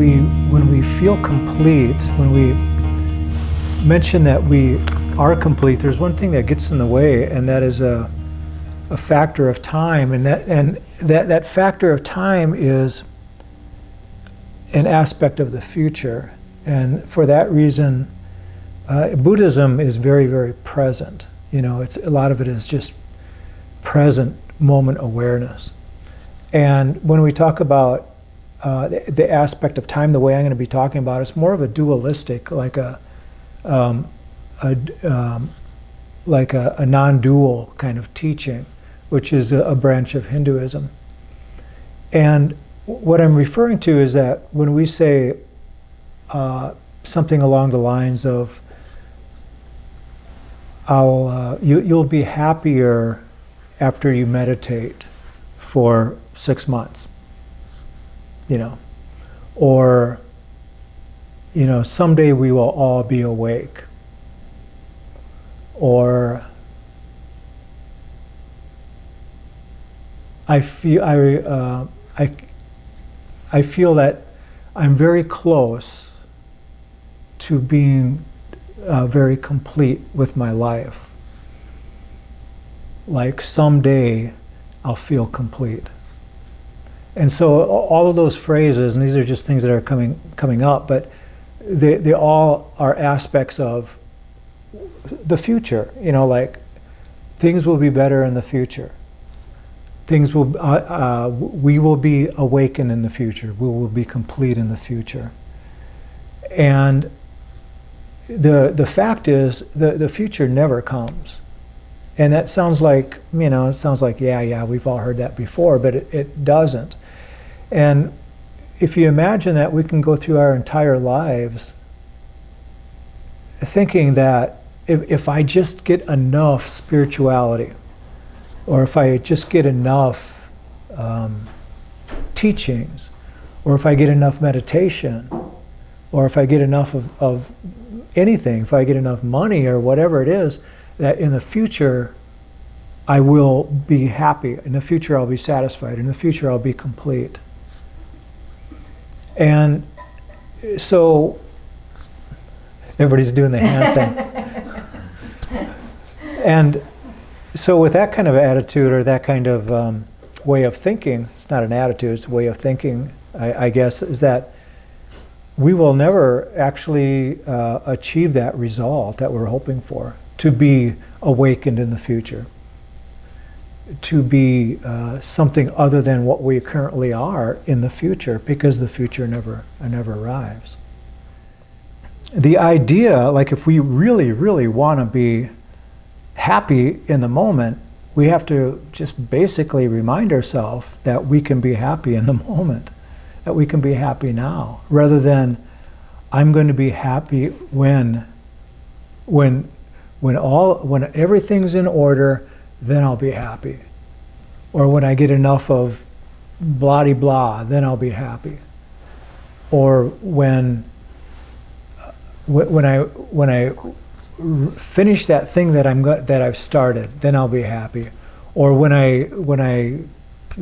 when we feel complete, when we mention that we are complete, there's one thing that gets in the way, and that is a factor of time, and that factor of time is an aspect of the future. And for that reason, Buddhism is very, very present. It's a lot of it is just present moment awareness. And when we talk about the aspect of time, the way I'm going to be talking about, it's more of a dualistic, like a non-dual kind of teaching, which is a branch of Hinduism. And what I'm referring to is that when we say something along the lines of, you'll be happier after you meditate for 6 months, or someday we will all be awake, or I feel that I'm very close to being very complete with my life. Like someday I'll feel complete. And so all of those phrases, and these are just things that are coming up, but they all are aspects of the future. Like things will be better in the future. Things will, we will be awakened in the future. We will be complete in the future. And the fact is, the future never comes. And that sounds like, yeah, we've all heard that before, but it doesn't. And if you imagine that we can go through our entire lives thinking that if I just get enough spirituality, or if I just get enough teachings, or if I get enough meditation, or if I get enough of anything, if I get enough money or whatever it is, that in the future I will be happy, in the future I'll be satisfied, in the future I'll be complete. And so everybody's doing the hand thing. And so with that kind of attitude, or that kind of way of thinking, it's not an attitude, it's a way of thinking, I guess, is that we will never actually achieve that result that we're hoping for, to be awakened in the future, to be something other than what we currently are in the future, because the future never arrives. The idea, like if we really, really want to be happy in the moment, we have to just basically remind ourselves that we can be happy in the moment, that we can be happy now, rather than I'm going to be happy when everything's in order, then I'll be happy. Or when I get enough of blah-de-blah, then I'll be happy. Or when I finish that thing that I've started, then I'll be happy. Or when I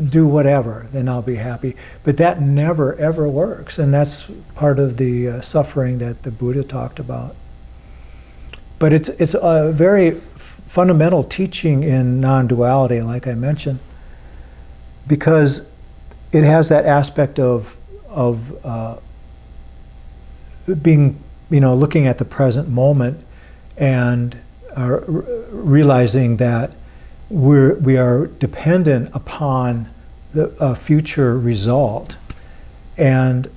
do whatever, then I'll be happy. But that never ever works, and that's part of the suffering that the Buddha talked about. But it's a very fundamental teaching in non-duality, like I mentioned, because it has that aspect of being, looking at the present moment and realizing that we are dependent upon the future result, and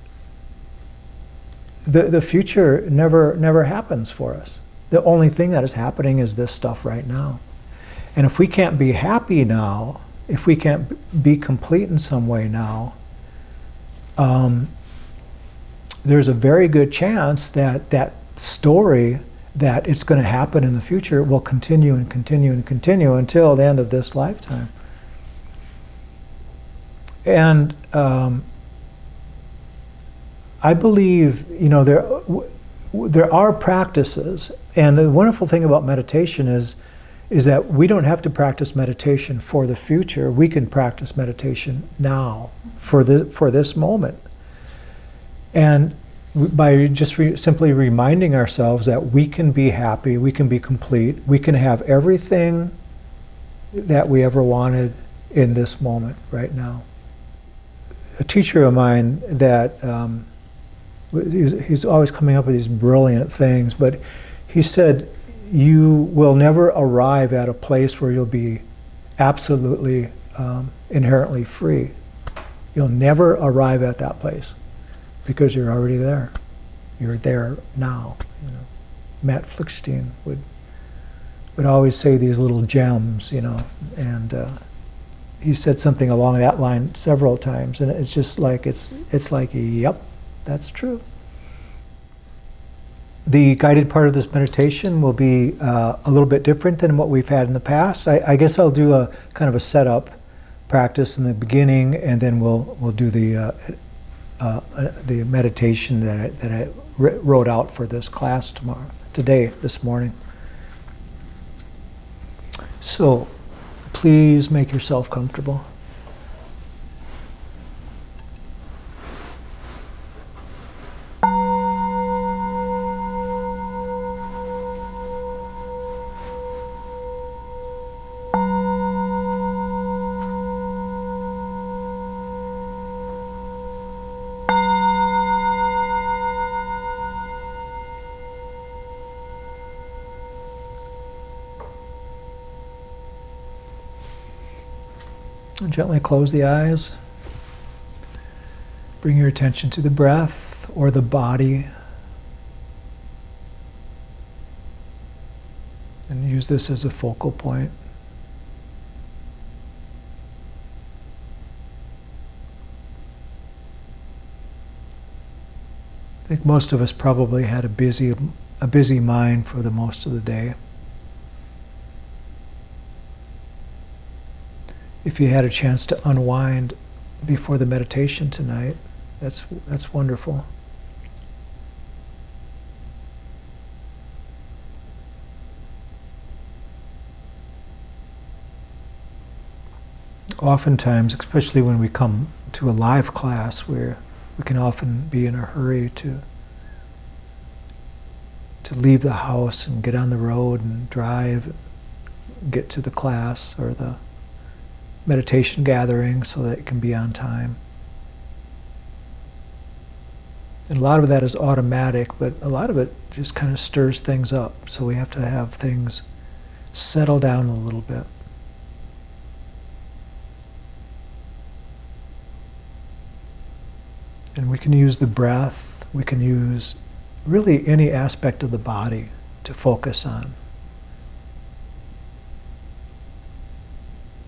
the future never happens for us. The only thing that is happening is this stuff right now. And if we can't be happy now, if we can't be complete in some way now, there's a very good chance that that story that it's going to happen in the future will continue and continue and continue until the end of this lifetime. And I believe, there are practices, and the wonderful thing about meditation is that we don't have to practice meditation for the future. We can practice meditation now for this moment. And by just simply reminding ourselves that we can be happy, we can be complete, we can have everything that we ever wanted in this moment right now. A teacher of mine that he's always coming up with these brilliant things, but he said, you will never arrive at a place where you'll be absolutely inherently free. You'll never arrive at that place because you're already there. You're there now. You know, Matt Flickstein would always say these little gems, you know, and he said something along that line several times, and it's just like it's like, yep, that's true. The guided part of this meditation will be a little bit different than what we've had in the past. I guess I'll do a kind of a setup practice in the beginning, and then we'll do the meditation that I wrote out for this class this morning. So, please make yourself comfortable. Gently close the eyes. Bring your attention to the breath or the body. And use this as a focal point. I think most of us probably had a busy mind for the most of the day. If you had a chance to unwind before the meditation tonight, that's wonderful. Oftentimes, especially when we come to a live class, where we can often be in a hurry to leave the house and get on the road and drive, get to the class or the meditation gathering so that it can be on time. And a lot of that is automatic, but a lot of it just kind of stirs things up. So we have to have things settle down a little bit. And we can use the breath, we can use really any aspect of the body to focus on.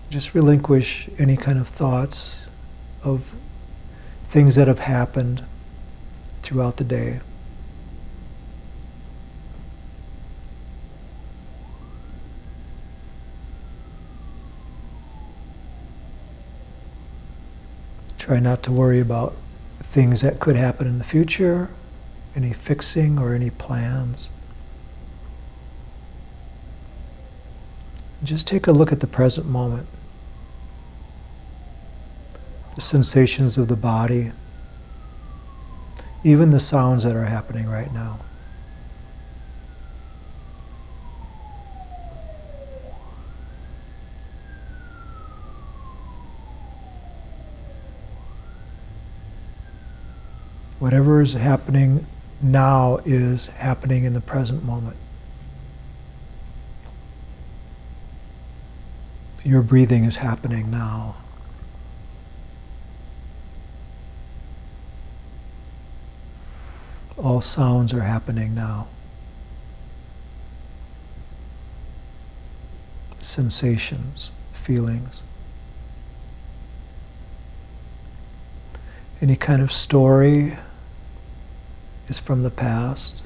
Just relinquish any kind of thoughts of things that have happened throughout the day. Try not to worry about things that could happen in the future, any fixing or any plans. Just take a look at the present moment. The sensations of the body, even the sounds that are happening right now. Whatever is happening now is happening in the present moment. Your breathing is happening now. All sounds are happening now. Sensations, feelings. Any kind of story is from the past,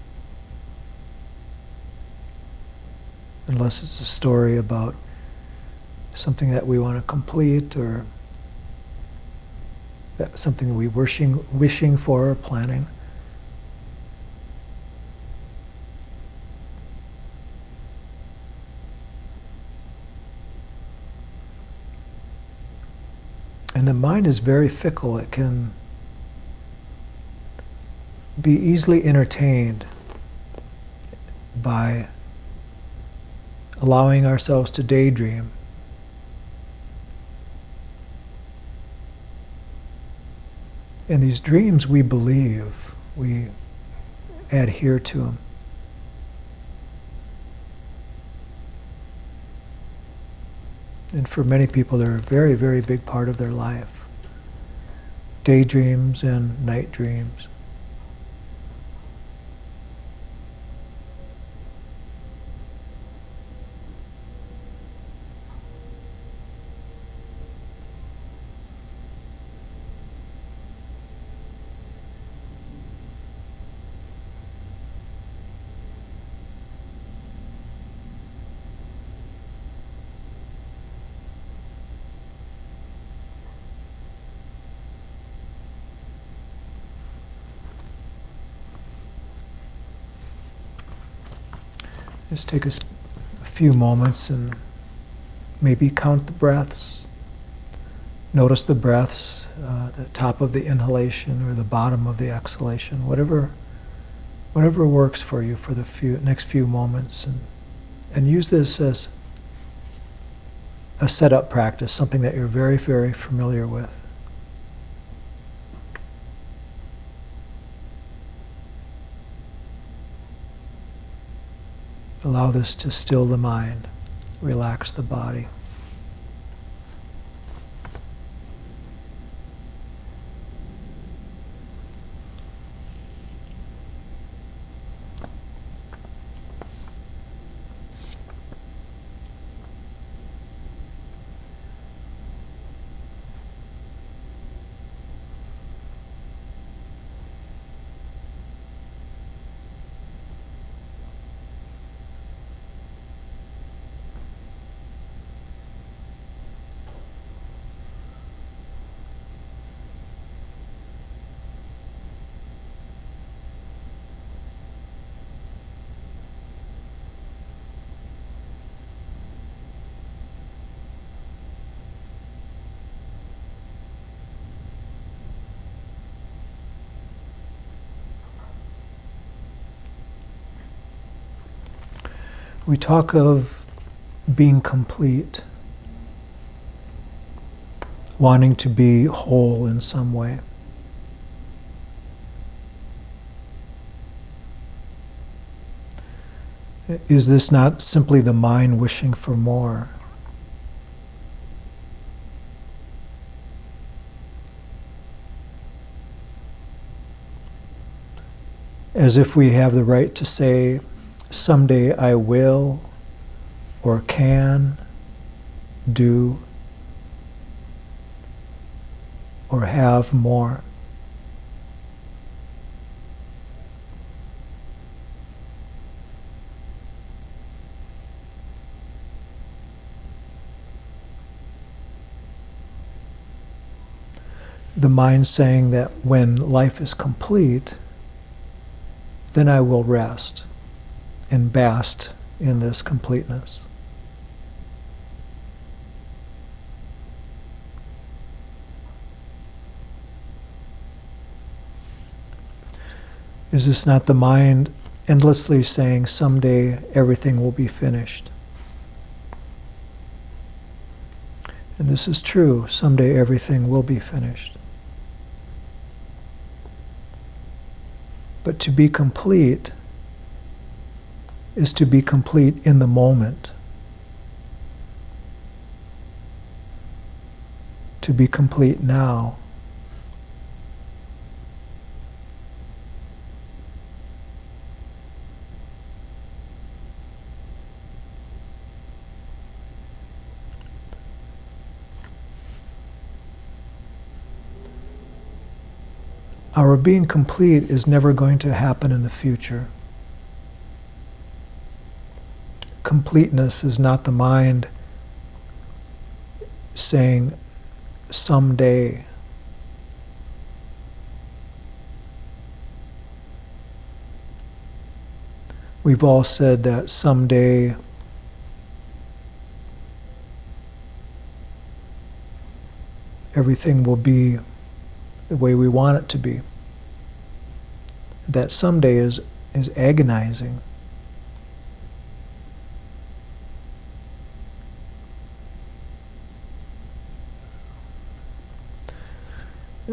unless it's a story about something that we want to complete or something we're wishing for or planning. And the mind is very fickle. It can be easily entertained by allowing ourselves to daydream. And these dreams we believe, we adhere to them. And for many people, they're a very, very big part of their life. Daydreams and night dreams. Just take a few moments and maybe count the breaths. Notice the breaths, the top of the inhalation or the bottom of the exhalation, whatever works for you for the next few moments. And use this as a setup practice, something that you're very, very familiar with. Allow this to still the mind, relax the body. We talk of being complete, wanting to be whole in some way. Is this not simply the mind wishing for more? As if we have the right to say, someday I will or can do or have more. The mind saying that when life is complete, then I will rest and bask in this completeness. Is this not the mind endlessly saying, someday everything will be finished? And this is true, someday everything will be finished. But to be complete is to be complete in the moment. To be complete now. Our being complete is never going to happen in the future. Completeness is not the mind saying, someday. We've all said that someday everything will be the way we want it to be. that someday is agonizing.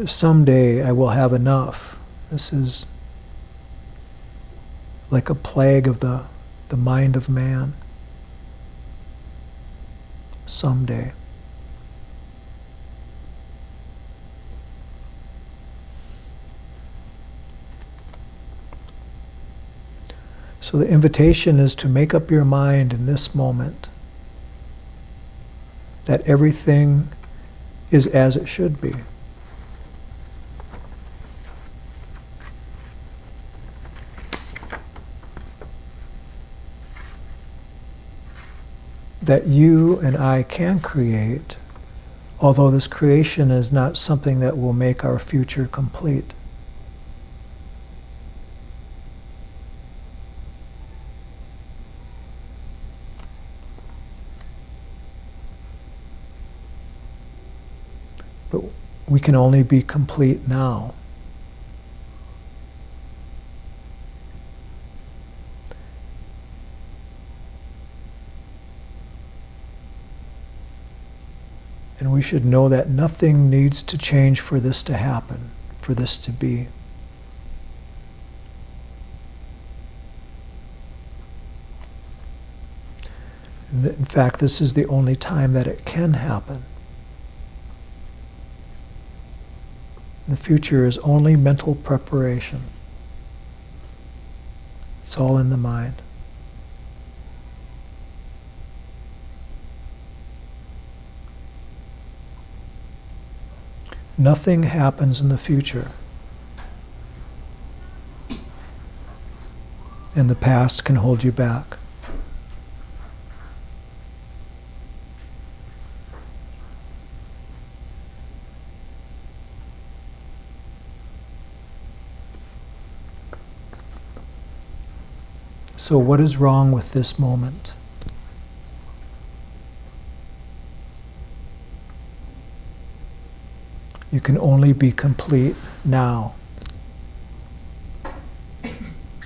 Someday I will have enough. This is like a plague of the mind of man. Someday. So the invitation is to make up your mind in this moment that everything is as it should be. That you and I can create, although this creation is not something that will make our future complete. But we can only be complete now. And we should know that nothing needs to change for this to happen, for this to be. In fact, this is the only time that it can happen. The future is only mental preparation. It's all in the mind. Nothing happens in the future. And the past can hold you back. So what is wrong with this moment? You can only be complete now.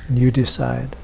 And you decide.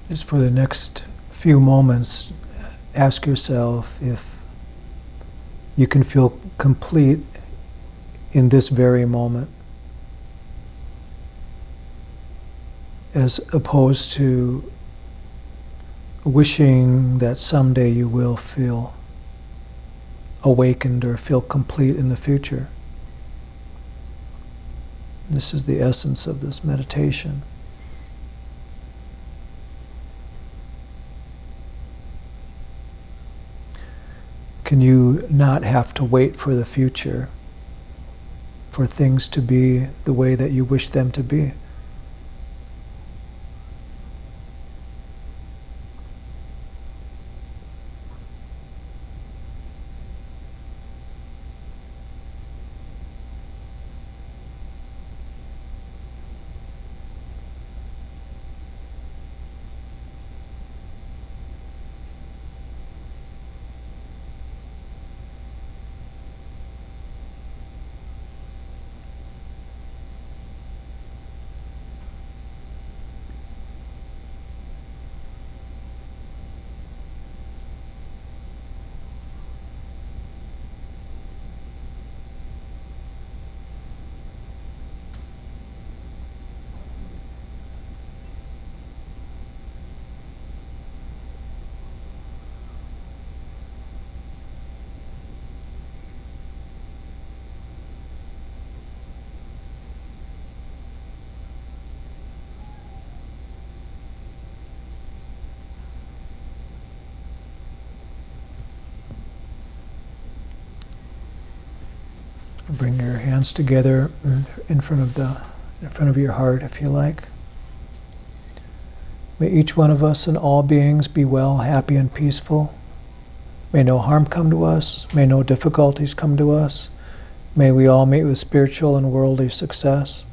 Just for the next few moments, ask yourself if you can feel complete in this very moment, as opposed to wishing that someday you will feel awakened or feel complete in the future. This is the essence of this meditation. Can you not have to wait for the future, for things to be the way that you wish them to be? Bring your hands together in front of your heart, if you like. May each one of us and all beings be well, happy, and peaceful. May no harm come to us. May no difficulties come to us. May we all meet with spiritual and worldly success.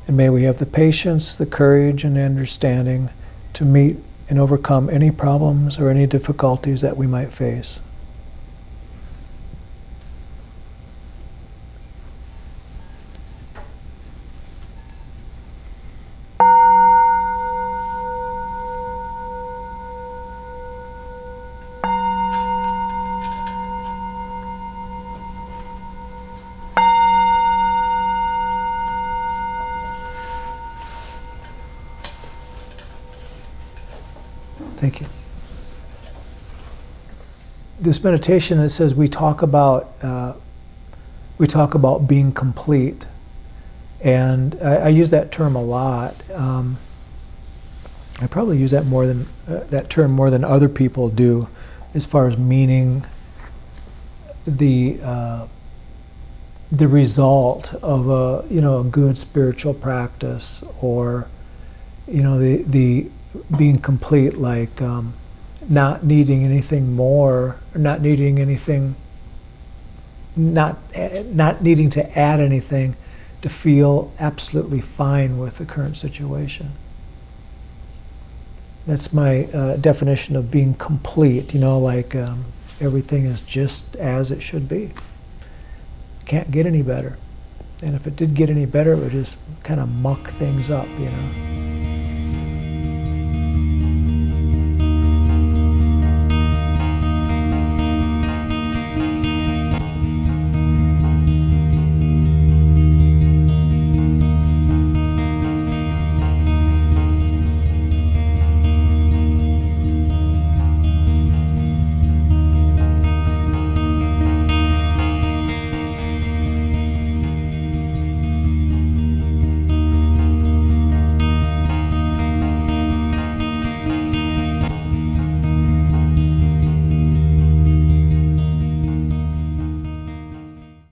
And may we have the patience, the courage, and the understanding to meet and overcome any problems or any difficulties that we might face. Thank you. This meditation, it says we talk about being complete, and I use that term a lot. I probably use that that term more than other people do, as far as meaning the result of a good spiritual practice, or the being complete, like not needing anything more, or not needing to add anything to feel absolutely fine with the current situation. That's my definition of being complete. Like everything is just as it should be. Can't get any better. And if it did get any better, it would just kind of muck things up.